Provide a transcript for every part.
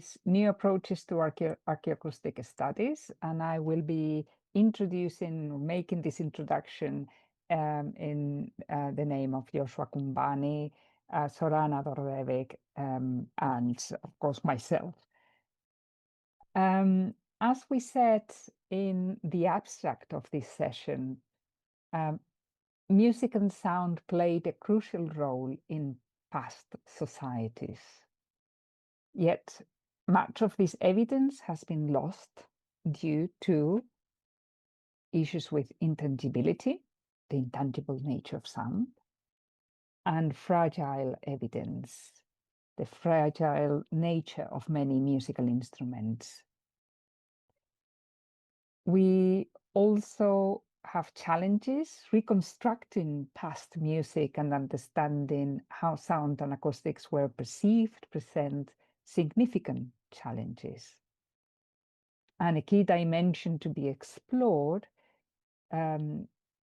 is New Approaches to Archaeoacoustic Studies, and I will be making this introduction in the name of Joshua Kumbani, Zorana, Đorđević, and of course myself. As we said in the abstract of this session, music and sound played a crucial role in past societies. Yet much of this evidence has been lost due to issues with intangibility, the intangible nature of sound, and fragile evidence, the fragile nature of many musical instruments. We also have challenges reconstructing past music and understanding how sound and acoustics were perceived present significant challenges. And a key dimension to be explored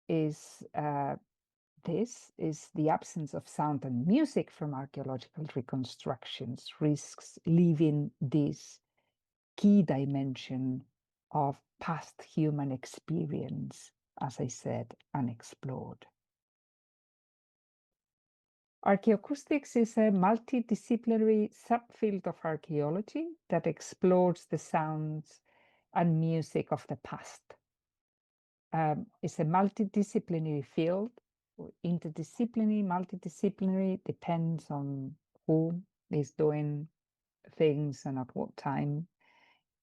is the absence of sound and music from archaeological reconstructions risks leaving this key dimension of past human experience, as I said, unexplored. Archaeoacoustics is a multidisciplinary subfield of archaeology that explores the sounds and music of the past. It's a multidisciplinary field, interdisciplinary, multidisciplinary, depends on who is doing things and at what time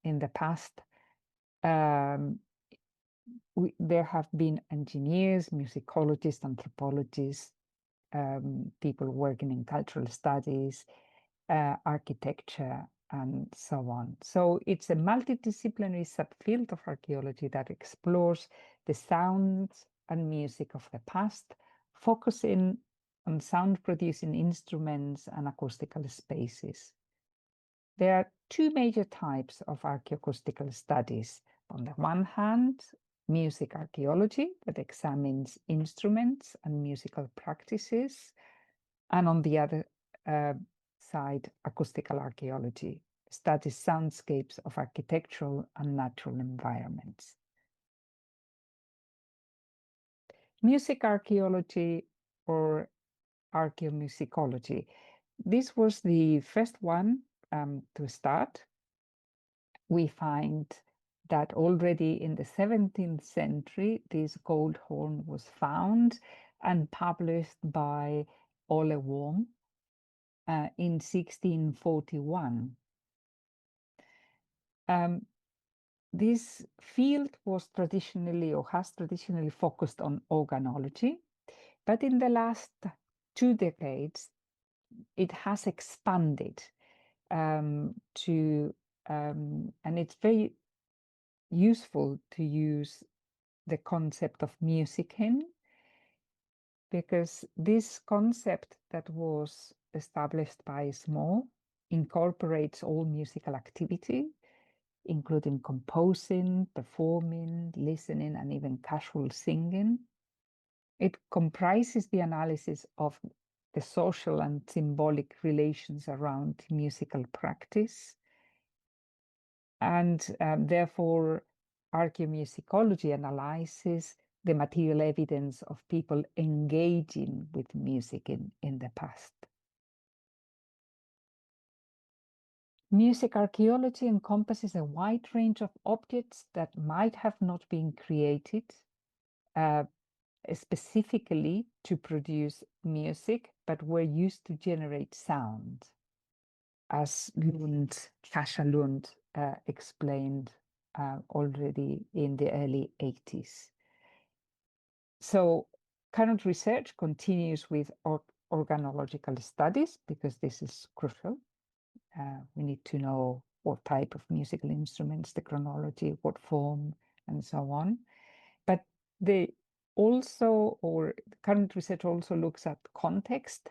in the past. There have been engineers, musicologists, anthropologists, people working in cultural studies, architecture, and so on. So it's a multidisciplinary subfield of archaeology that explores the sounds and music of the past, focusing on sound-producing instruments and acoustical spaces. There are two major types of archaeoacoustical studies. On the one hand, music archaeology that examines instruments and musical practices, and on the other side, acoustical archaeology studies soundscapes of architectural and natural environments. Music archaeology or archaeomusicology. This was the first one to start. We find that already in the 17th century, this gold horn was found and published by Ole Worm in 1641. This field was traditionally or has traditionally focused on organology, but in the last 2 decades, it has expanded and it's very useful to use the concept of musicking, because this concept that was established by Small incorporates all musical activity, including composing, performing, listening, and even casual singing. It comprises the analysis of the social and symbolic relations around musical practice. And therefore, archaeomusicology analyzes the material evidence of people engaging with music in the past. Music archaeology encompasses a wide range of objects that might have not been created specifically to produce music, but were used to generate sound, as Kasia Lund explained already in the early 80s. So current research continues with organological studies, because this is crucial. We need to know what type of musical instruments, the chronology, what form, and so on. But current research also looks at context,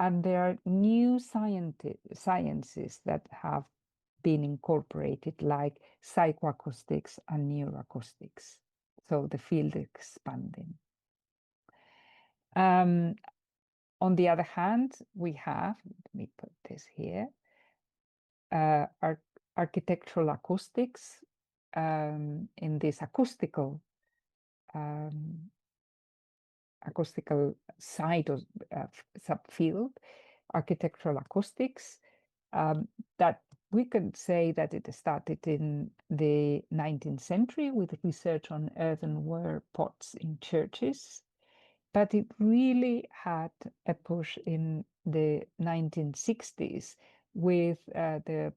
and there are new sciences that have been incorporated, like psychoacoustics and neuroacoustics. So the field is expanding. On the other hand, we have, let me put this here, architectural acoustics in this acoustical side of subfield, architectural acoustics, that we can say that it started in the 19th century with research on earthenware pots in churches, but it really had a push in the 1960s with the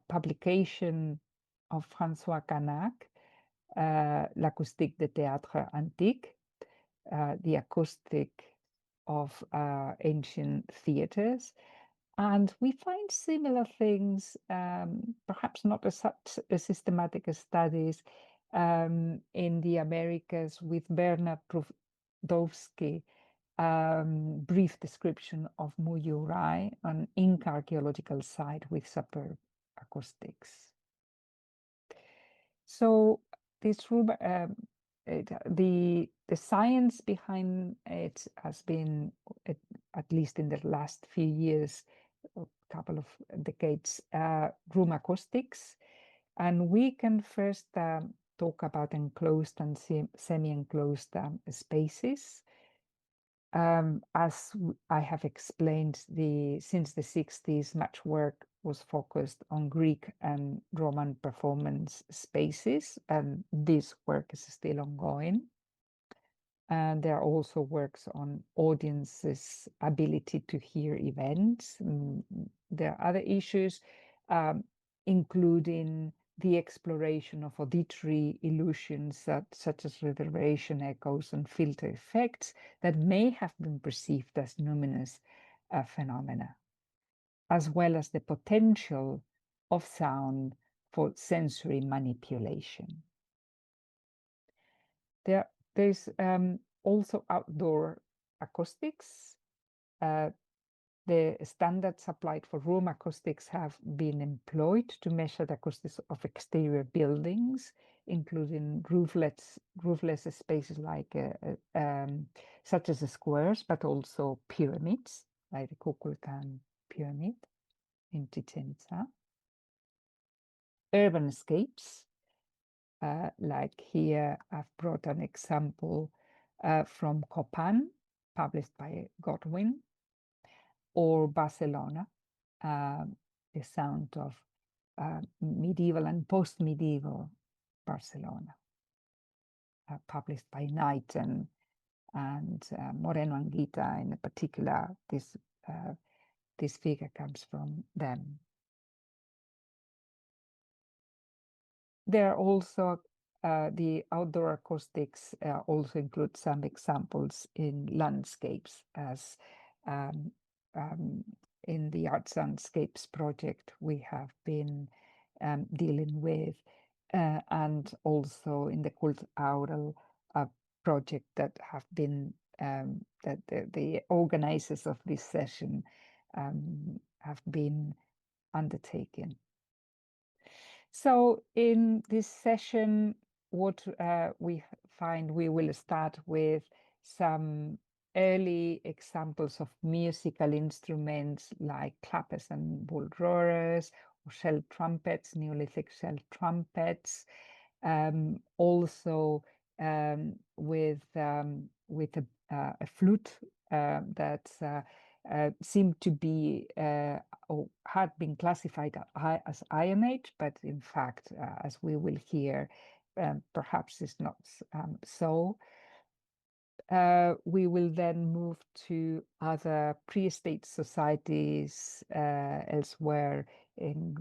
publication of François Canac, L'acoustique de théâtre antique, the acoustic of ancient theaters. And we find similar things, perhaps not as such as systematic studies in the Americas with Bernard Prudowski, brief description of Muyurai, an Inca archaeological site with superb acoustics. So this room, the science behind it has been, at least in the last few years, a couple of decades, room acoustics. And we can first talk about enclosed and semi-enclosed spaces. As I have explained, since the 60s, much work was focused on Greek and Roman performance spaces, and this work is still ongoing. And there are also works on audiences' ability to hear events. There are other issues, including the exploration of auditory illusions such as reverberation, echoes, and filter effects that may have been perceived as numinous phenomena, as well as the potential of sound for sensory manipulation. There's also outdoor acoustics. The standards applied for room acoustics have been employed to measure the acoustics of exterior buildings, including roofless spaces like such as the squares, but also pyramids, like the Kukulkan pyramid in Chichen Itza. Urban escapes, like here I've brought an example from Copan, published by Godwin, or Barcelona, the sound of medieval and post-medieval Barcelona, published by Knight and Moreno Anguita in particular. This figure comes from them. There are also the outdoor acoustics also include some examples in landscapes, as in the Artsoundscapes project we have been dealing with, and also in the Cult-Aural project that have been that the organizers of this session have been undertaken. So in this session, what we find, we will start with some early examples of musical instruments like clappers and bullroarers, or shell trumpets, Neolithic shell trumpets. Also with a flute that seemed to be or had been classified as Iron Age, but in fact, as we will hear, perhaps is not so. We will then move to other pre-state societies elsewhere in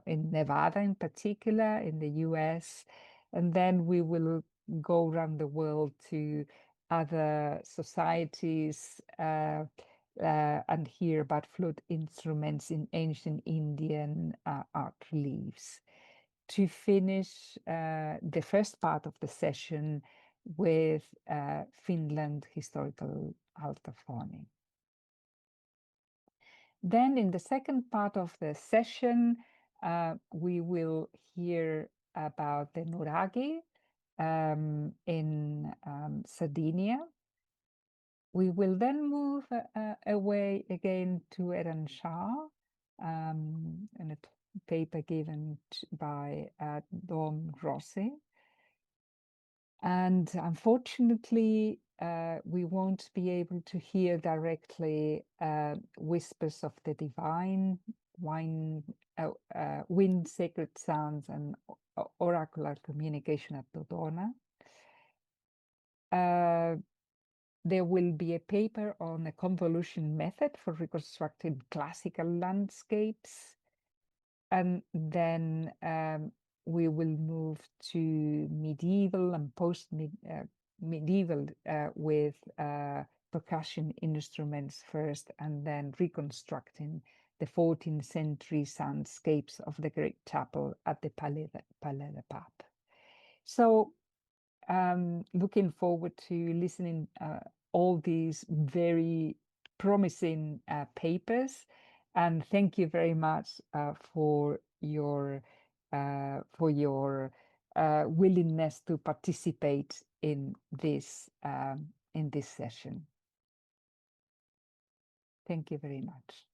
Nevada in particular, in the US, and then we will go around the world to other societies and hear about flute instruments in ancient Indian art reliefs. To finish the first part of the session with Finland historical altophony. Then in the second part of the session, we will hear about the nuraghi in Sardinia. We will then move away again to Eran Shah in a paper given by Dom Rossi. And unfortunately, we won't be able to hear directly whispers of the divine, wind, sacred sounds, and oracular communication at Dodona. There will be a paper on a convolution method for reconstructing classical landscapes. And then we will move to medieval and post-medieval with percussion instruments first, and then reconstructing the 14th century soundscapes of the Great Chapel at the Palais de Pape. So looking forward to listening all these very promising papers, and thank you very much for your willingness to participate in this session. Thank you very much.